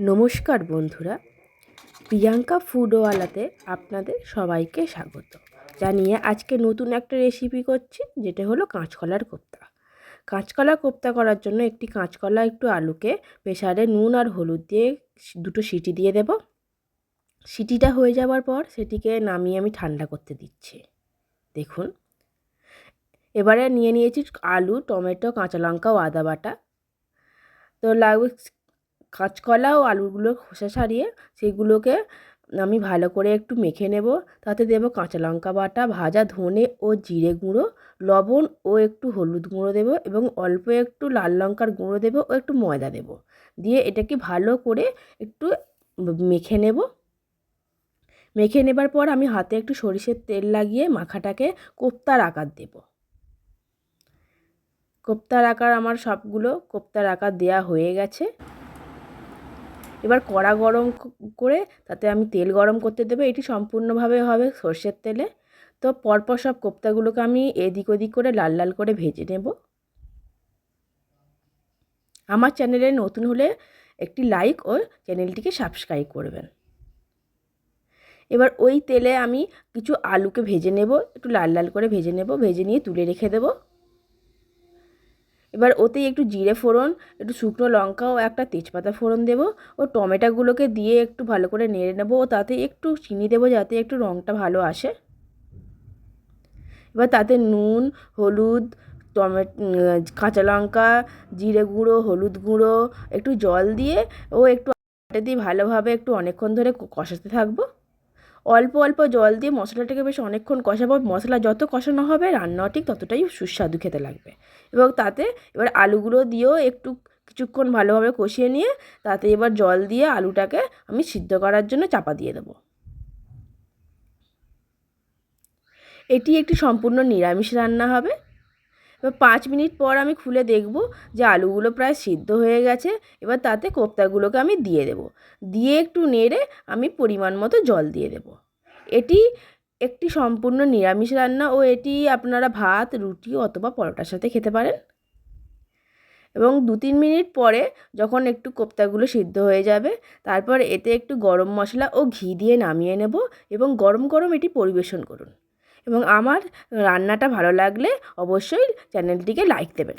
নমস্কার বন্ধুরা, প্রিয়াঙ্কা ফুডওয়ালাতে আপনাদের সবাইকে স্বাগত জানিয়ে আজকে নতুন একটা রেসিপি করছি, যেটা হলো কাঁচকলার কোপ্তা। কাঁচকলা কোপ্তা করার জন্য একটি কাঁচকলা একটু আলুকে প্রেসারে নুন আর হলুদ দিয়ে দুটো সিটি দিয়ে দেব। সিটিটা হয়ে যাওয়ার পর সেটিকে নামিয়ে আমি ঠান্ডা করতে দিচ্ছি। দেখুন, এবারে নিয়েছি আলু, টমেটো, কাঁচা লঙ্কা ও আদা বাটা। তো লাগবে কাঁচকলা ও আলুগুলো খোসা ছাড়িয়ে সেগুলোকে আমি ভালো করে একটু মেখে নেব। তাতে দেব কাঁচা লঙ্কা বাটা, ভাজা ধনে ও জিরে গুঁড়ো, লবণ ও একটু হলুদ গুঁড়ো দেব এবং অল্প একটু লাল লঙ্কার গুঁড়ো দেব ও একটু ময়দা দেব। দিয়ে এটাকে ভালো করে একটু মেখে নেব। মেখে নেবার পর আমি হাতে একটু সরিষার তেল লাগিয়ে মাখাটাকে কোপ্তার আকার দেব। কোপ্তার আকার আমার সবগুলো কোপ্তার আকার দেয়া হয়ে গেছে। এবার কড়া গরম করে তাতে আমি তেল গরম করতে দেবো। এটি সম্পূর্ণভাবে হবে সর্ষের তেলে। তো পরপর সব কোপ্তাগুলোকে আমি এদিক ওদিক করে লাল লাল করে ভেজে নেব। আমার চ্যানেলে নতুন হলে একটি লাইক ও চ্যানেলটিকে সাবস্ক্রাইব করবেন। এবার ওই তেলে আমি কিছু আলুকে ভেজে নেব, একটু লাল লাল করে ভেজে নেব। ভেজে নিয়ে তুলে রেখে দেবো। এবার ওতেই একটু জিরে ফোড়ন, একটু শুকনো লঙ্কা ও একটা তেজপাতা ফোড়ন দেব ও টমেটোগুলোকে দিয়ে একটু ভালো করে নেড়ে নেব ও তাতে একটু চিনি দেবো যাতে একটু রঙটা ভালো আসে। এবার তাতে নুন, হলুদ, কাঁচা লঙ্কা, জিরে গুঁড়ো, হলুদ গুঁড়ো, একটু জল দিয়ে ও একটু দিয়ে ভালোভাবে একটু অনেকক্ষণ ধরে কষাতে থাকবো। অল্প অল্প জল দিয়ে মশলাটাকে বেশ অনেকক্ষণ কষাবো। মশলা যত কষানো হবে রান্না ঠিক ততটাই সুস্বাদু খেতে লাগবে। এবং তাতে এবার আলুগুলো দিয়েও একটু কিছুক্ষণ ভালোভাবে কষিয়ে নিয়ে তাতে এবার জল দিয়ে আলুটাকে আমি সিদ্ধ করার জন্য চাপা দিয়ে দেবো। এটি একটি সম্পূর্ণ নিরামিষ রান্না হবে। এবার 5 মিনিট পর আমি খুলে দেখব যে আলুগুলো প্রায় সিদ্ধ হয়ে গেছে। এবার তাতে কোপ্তাগুলোকে আমি দিয়ে দেব। দিয়ে একটু নেড়ে আমি পরিমাণ মতো জল দিয়ে দেব। এটি একটি সম্পূর্ণ নিরামিষ রান্না ও এটি আপনারা ভাত, রুটি অথবা পরোটার সাথে খেতে পারেন। এবং 2-3 মিনিট পরে যখন একটু কোপ্তাগুলো সিদ্ধ হয়ে যাবে, তারপর এতে একটু গরম মশলা ও ঘি দিয়ে নামিয়ে নেব এবং গরম গরম এটি পরিবেশন করুন। এবং আমার রান্নাটা ভালো লাগলে অবশ্যই চ্যানেলটিকে লাইক দেবেন।